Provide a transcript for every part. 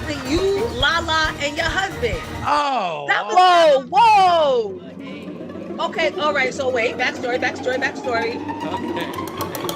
the you, Lala, and your husband. Oh. That was whoa. Okay, all right. So wait, backstory. Okay.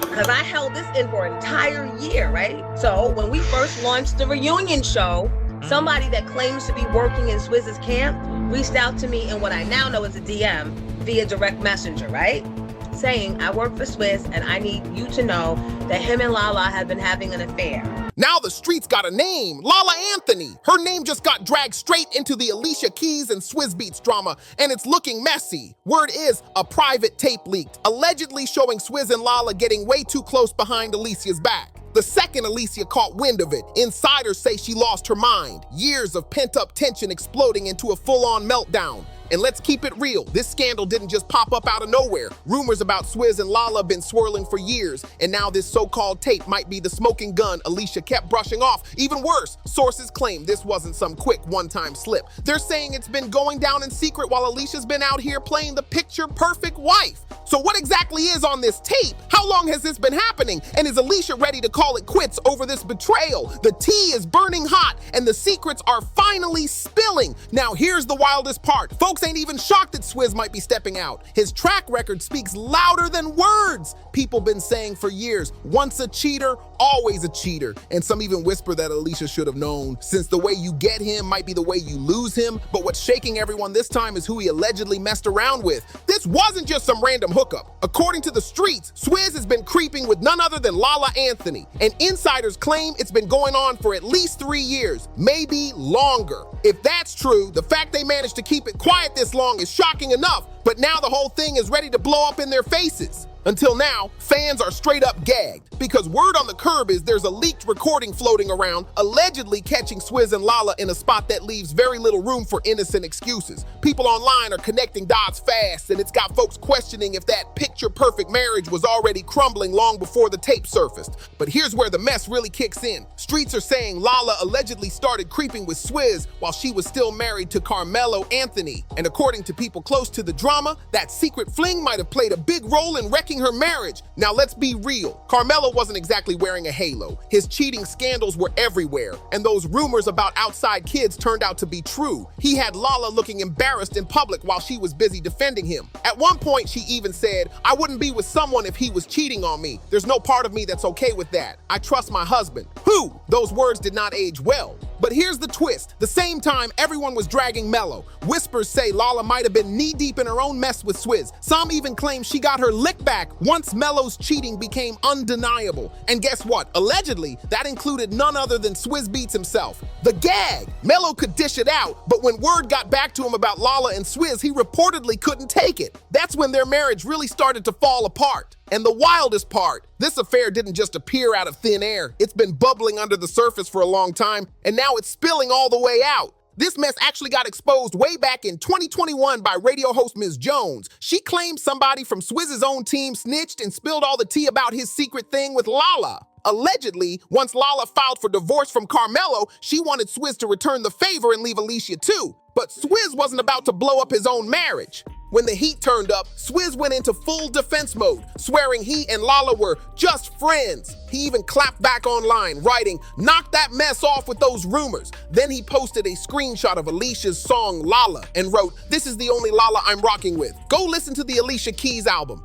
Because I held this in for an entire year, right? So when we first launched the reunion show, somebody that claims to be working in Swizz's camp reached out to me in what I now know is a DM via direct messenger, right? Saying, I work for Swizz and I need you to know that him and Lala have been having an affair. Now the streets got a name, Lala Anthony. Her name just got dragged straight into the Alicia Keys and Swizz Beatz drama, and it's looking messy. Word is, a private tape leaked, allegedly showing Swizz and Lala getting way too close behind Alicia's back. The second Alicia caught wind of it, insiders say she lost her mind. Years of pent-up tension exploding into a full-on meltdown. And let's keep it real, this scandal didn't just pop up out of nowhere. Rumors about Swizz and Lala been swirling for years, and now this so-called tape might be the smoking gun Alicia kept brushing off. Even worse, sources claim this wasn't some quick one-time slip. They're saying it's been going down in secret while Alicia's been out here playing the picture-perfect wife. So what exactly is on this tape? How long has this been happening? And is Alicia ready to call it quits over this betrayal? The tea is burning hot, and the secrets are finally spilling. Now here's the wildest part. Folks ain't even shocked that Swizz might be stepping out. His track record speaks louder than words. People been saying for years, once a cheater, always a cheater. And some even whisper that Alicia should have known, since the way you get him might be the way you lose him. But what's shaking everyone this time is who he allegedly messed around with. This wasn't just some random hookup. According to the streets, Swizz has been creeping with none other than Lala Anthony. And insiders claim it's been going on for at least 3 years, maybe longer. If that's true, the fact they managed to keep it quiet this long is shocking enough, but now the whole thing is ready to blow up in their faces. Until now, fans are straight up gagged, because word on the curb is there's a leaked recording floating around, allegedly catching Swizz and Lala in a spot that leaves very little room for innocent excuses. People online are connecting dots fast, and it's got folks questioning if that picture-perfect marriage was already crumbling long before the tape surfaced. But here's where the mess really kicks in. Streets are saying Lala allegedly started creeping with Swizz while she was still married to Carmelo Anthony. And according to people close to the drama, that secret fling might have played a big role in wrecking her marriage. Now let's be real. Carmelo wasn't exactly wearing a halo. His cheating scandals were everywhere, and those rumors about outside kids turned out to be true. He had Lala looking embarrassed in public while she was busy defending him. At one point, she even said, I wouldn't be with someone if he was cheating on me. There's no part of me that's okay with that. I trust my husband. Who? Those words did not age well. But here's the twist. The same time, everyone was dragging Melo. Whispers say Lala might have been knee-deep in her own mess with Swizz. Some even claim she got her lick back once Melo's cheating became undeniable. And guess what? Allegedly, that included none other than Swizz Beatz himself. The gag! Melo could dish it out, but when word got back to him about Lala and Swizz, he reportedly couldn't take it. That's when their marriage really started to fall apart. And the wildest part, this affair didn't just appear out of thin air. It's been bubbling under the surface for a long time, and now it's spilling all the way out. This mess actually got exposed way back in 2021 by radio host Ms. Jones. She claimed somebody from Swizz's own team snitched and spilled all the tea about his secret thing with Lala. Allegedly, once Lala filed for divorce from Carmelo, she wanted Swizz to return the favor and leave Alicia too. But Swizz wasn't about to blow up his own marriage. When the heat turned up, Swizz went into full defense mode, swearing he and Lala were just friends. He even clapped back online, writing, "Knock that mess off with those rumors." Then he posted a screenshot of Alicia's song Lala and wrote, "This is the only Lala I'm rocking with. Go listen to the Alicia Keys album."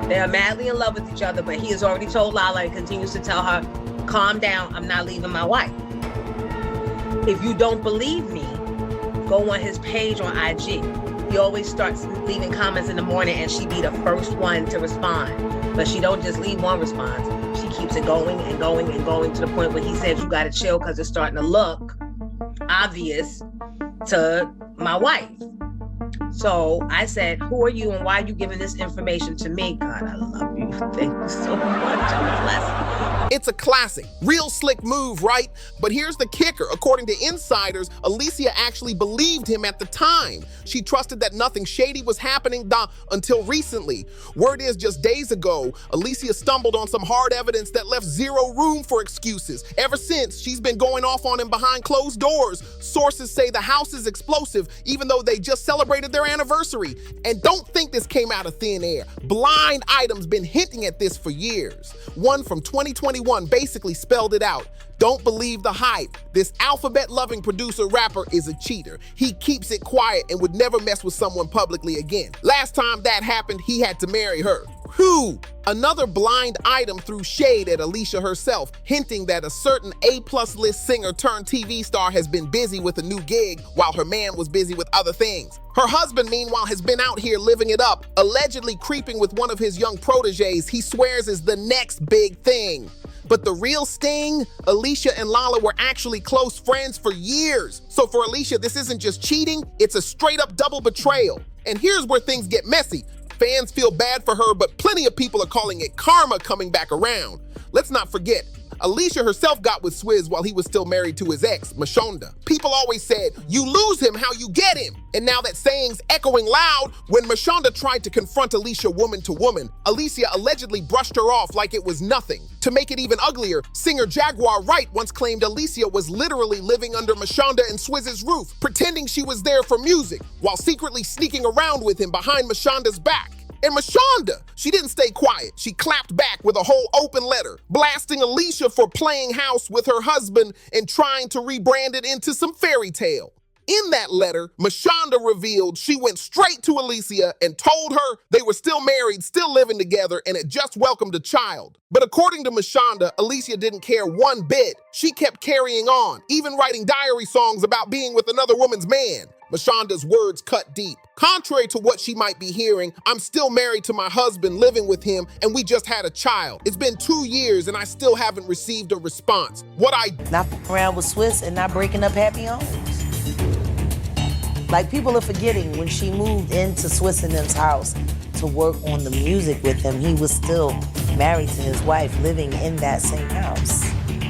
They are madly in love with each other, but he has already told Lala and continues to tell her, calm down, I'm not leaving my wife. If you don't believe me, go on his page on IG. He always starts leaving comments in the morning and she be the first one to respond. But she don't just leave one response. She keeps it going and going and going to the point where he said, you gotta chill because it's starting to look obvious to my wife. So I said, who are you and why are you giving this information to me? God, I love you. Thank you so much. I'm blessed. It's a classic, real slick move, right? But here's the kicker. According to insiders, Alicia actually believed him at the time. She trusted that nothing shady was happening until recently. Word is just days ago, Alicia stumbled on some hard evidence that left zero room for excuses. Ever since, she's been going off on him behind closed doors. Sources say the house is explosive, even though they just celebrated their anniversary. And don't think this came out of thin air. Blind Item's been hinting at this for years. One from 2021 21 basically spelled it out. Don't believe the hype. This alphabet-loving producer rapper is a cheater. He keeps it quiet and would never mess with someone publicly again. Last time that happened, he had to marry her. Whew! Another blind item threw shade at Alicia herself, hinting that a certain A-plus list singer turned TV star has been busy with a new gig while her man was busy with other things. Her husband, meanwhile, has been out here living it up, allegedly creeping with one of his young proteges he swears is the next big thing. But the real sting, Alicia and Lala were actually close friends for years. So for Alicia, this isn't just cheating, it's a straight-up double betrayal. And here's where things get messy. Fans feel bad for her, but plenty of people are calling it karma coming back around. Let's not forget, Alicia herself got with Swizz while he was still married to his ex, Mashonda. People always said, you lose him how you get him. And now that saying's echoing loud when Mashonda tried to confront Alicia woman to woman. Alicia allegedly brushed her off like it was nothing. To make it even uglier, singer Jaguar Wright once claimed Alicia was literally living under Mashonda and Swizz's roof, pretending she was there for music, while secretly sneaking around with him behind Mashonda's back. And Mashonda, she didn't stay quiet. She clapped back with a whole open letter, blasting Alicia for playing house with her husband and trying to rebrand it into some fairy tale. In that letter, Mashonda revealed she went straight to Alicia and told her they were still married, still living together, and had just welcomed a child. But according to Mashonda, Alicia didn't care one bit. She kept carrying on, even writing diary songs about being with another woman's man. Mashonda's words cut deep. Contrary to what she might be hearing, I'm still married to my husband, living with him, and we just had a child. It's been 2 years and I still haven't received a response. Not around with Swizz and not breaking up happy homes. Like, people are forgetting when she moved into Swizz and them's house to work on the music with him, he was still married to his wife, living in that same house.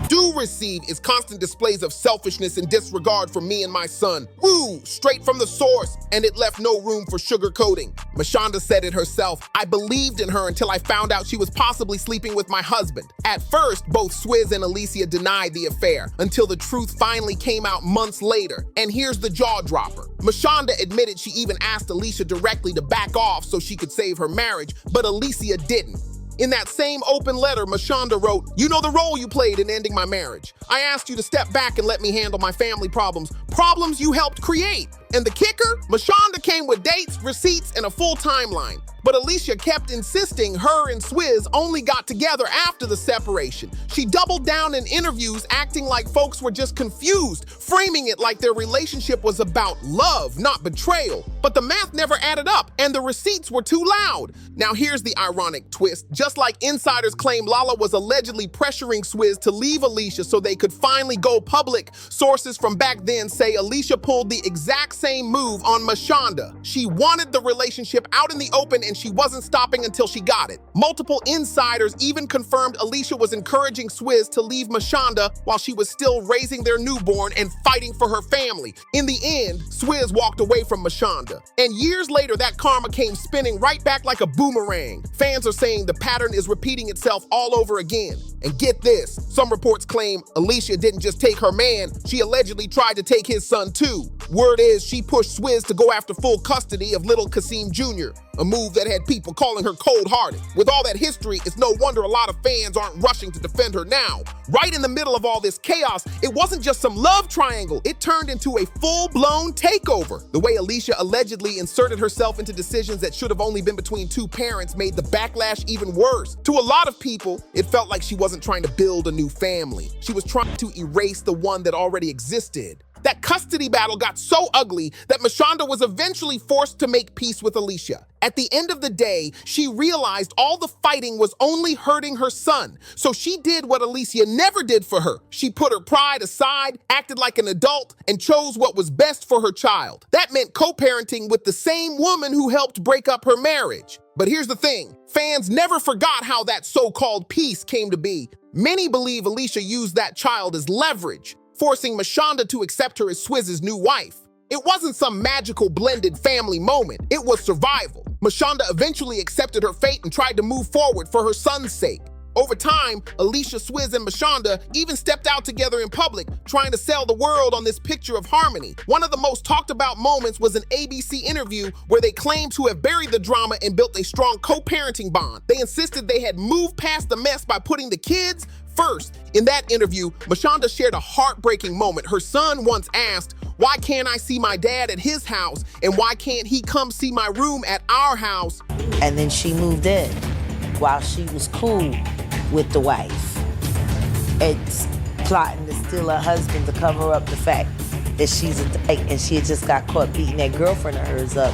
Do receive is constant displays of selfishness and disregard for me and my son. Woo, straight from the source, and it left no room for sugarcoating. Mashonda said it herself, I believed in her until I found out she was possibly sleeping with my husband. At first, both Swizz and Alicia denied the affair, until the truth finally came out months later. And here's the jaw dropper. Mashonda admitted she even asked Alicia directly to back off so she could save her marriage, but Alicia didn't. In that same open letter, Mashonda wrote, you know the role you played in ending my marriage. I asked you to step back and let me handle my family problems. Problems you helped create. And the kicker? Mashonda came with dates, receipts, and a full timeline. But Alicia kept insisting her and Swizz only got together after the separation. She doubled down in interviews, acting like folks were just confused, framing it like their relationship was about love, not betrayal. But the math never added up, and the receipts were too loud. Now here's the ironic twist. Just like insiders claim Lala was allegedly pressuring Swizz to leave Alicia so they could finally go public, sources from back then say Alicia pulled the exact same move on Mashonda. She wanted the relationship out in the open and she wasn't stopping until she got it. Multiple insiders even confirmed Alicia was encouraging Swizz to leave Mashonda while she was still raising their newborn and fighting for her family. In the end, Swizz walked away from Mashonda. And years later, that karma came spinning right back like a boomerang. Fans are saying the pattern is repeating itself all over again. And get this, some reports claim Alicia didn't just take her man, she allegedly tried to take his son too. Word is she pushed Swizz to go after full custody of little Kasim Jr., a move that had people calling her cold-hearted. With all that history, it's no wonder a lot of fans aren't rushing to defend her now. Right in the middle of all this chaos, it wasn't just some love triangle, it turned into a full-blown takeover. The way Alicia allegedly inserted herself into decisions that should have only been between two parents made the backlash even worse. To a lot of people, it felt like she wasn't trying to build a new family. She was trying to erase the one that already existed. That custody battle got so ugly that Mashonda was eventually forced to make peace with Alicia. At the end of the day, she realized all the fighting was only hurting her son. So she did what Alicia never did for her. She put her pride aside, acted like an adult, and chose what was best for her child. That meant co-parenting with the same woman who helped break up her marriage. But here's the thing, fans never forgot how that so-called peace came to be. Many believe Alicia used that child as leverage, forcing Mashonda to accept her as Swizz's new wife. It wasn't some magical blended family moment, it was survival. Mashonda eventually accepted her fate and tried to move forward for her son's sake. Over time, Alicia, Swizz, and Mashonda even stepped out together in public, trying to sell the world on this picture of harmony. One of the most talked about moments was an ABC interview where they claimed to have buried the drama and built a strong co-parenting bond. They insisted they had moved past the mess by putting the kids First, in that interview, Mashonda shared a heartbreaking moment. Her son once asked, "Why can't I see my dad at his house? And why can't he come see my room at our house?" And then she moved in while she was cool with the wife. It's plotting to steal her husband to cover up the fact that she's a dyke and she had just got caught beating that girlfriend of hers up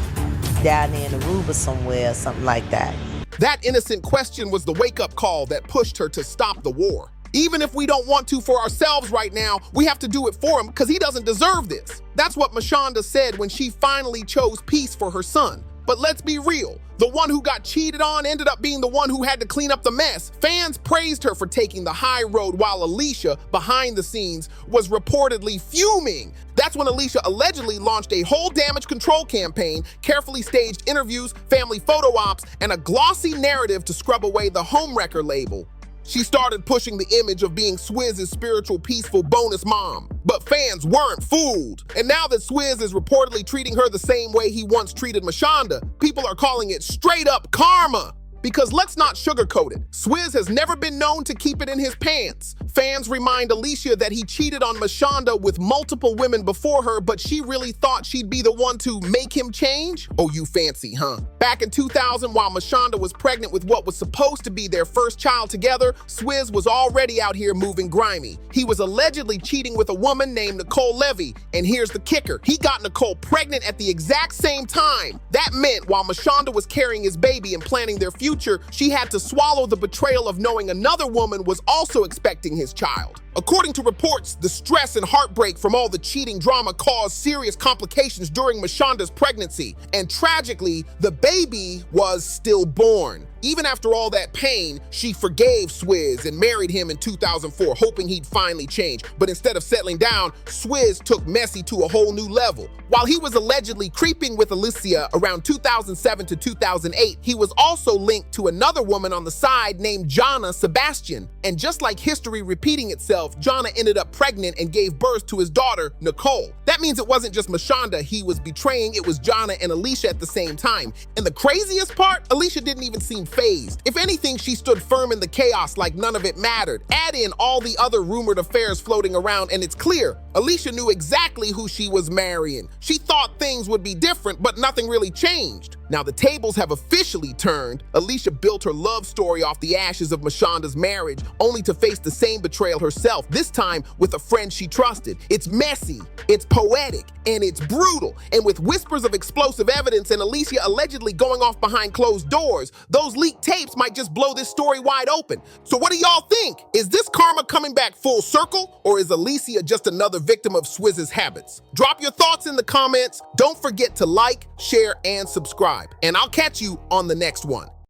down there in Aruba somewhere or something like that. That innocent question was the wake-up call that pushed her to stop the war. Even if we don't want to for ourselves right now, we have to do it for him because he doesn't deserve this. That's what Mashonda said when she finally chose peace for her son. But let's be real, the one who got cheated on ended up being the one who had to clean up the mess. Fans praised her for taking the high road while Alicia, behind the scenes, was reportedly fuming. That's when Alicia allegedly launched a whole damage control campaign, carefully staged interviews, family photo ops, and a glossy narrative to scrub away the homewrecker label. She started pushing the image of being Swizz's spiritual, peaceful bonus mom. But fans weren't fooled. And now that Swizz is reportedly treating her the same way he once treated Mashonda, people are calling it straight up karma. Because let's not sugarcoat it, Swizz has never been known to keep it in his pants. Fans remind Alicia that he cheated on Mashonda with multiple women before her, but she really thought she'd be the one to make him change? Oh, you fancy, huh? Back in 2000, while Mashonda was pregnant with what was supposed to be their first child together, Swizz was already out here moving grimy. He was allegedly cheating with a woman named Nicole Levy, and here's the kicker. He got Nicole pregnant at the exact same time. That meant while Mashonda was carrying his baby and planning their future, she had to swallow the betrayal of knowing another woman was also expecting his child. According to reports, the stress and heartbreak from all the cheating drama caused serious complications during Mashonda's pregnancy, and tragically, the baby was stillborn. Even after all that pain, she forgave Swizz and married him in 2004, hoping he'd finally change. But instead of settling down, Swizz took messy to a whole new level. While he was allegedly creeping with Alicia around 2007 to 2008, he was also linked to another woman on the side named Jonna Sebastian. And just like history repeating itself, Jonna ended up pregnant and gave birth to his daughter, Nicole. That means it wasn't just Mashonda he was betraying, it was Jonna and Alicia at the same time. And the craziest part, Alicia didn't even seem phased. If anything, she stood firm in the chaos like none of it mattered. Add in all the other rumored affairs floating around and it's clear, Alicia knew exactly who she was marrying. She thought things would be different, but nothing really changed. Now the tables have officially turned. Alicia built her love story off the ashes of Mashonda's marriage, only to face the same betrayal herself, this time with a friend she trusted. It's messy, it's poetic, and it's brutal. And with whispers of explosive evidence and Alicia allegedly going off behind closed doors, those leaked tapes might just blow this story wide open. So what do y'all think? Is this karma coming back full circle, or is Alicia just another victim of Swizz's habits? Drop your thoughts in the comments. Don't forget to like, share, and subscribe. And I'll catch you on the next one.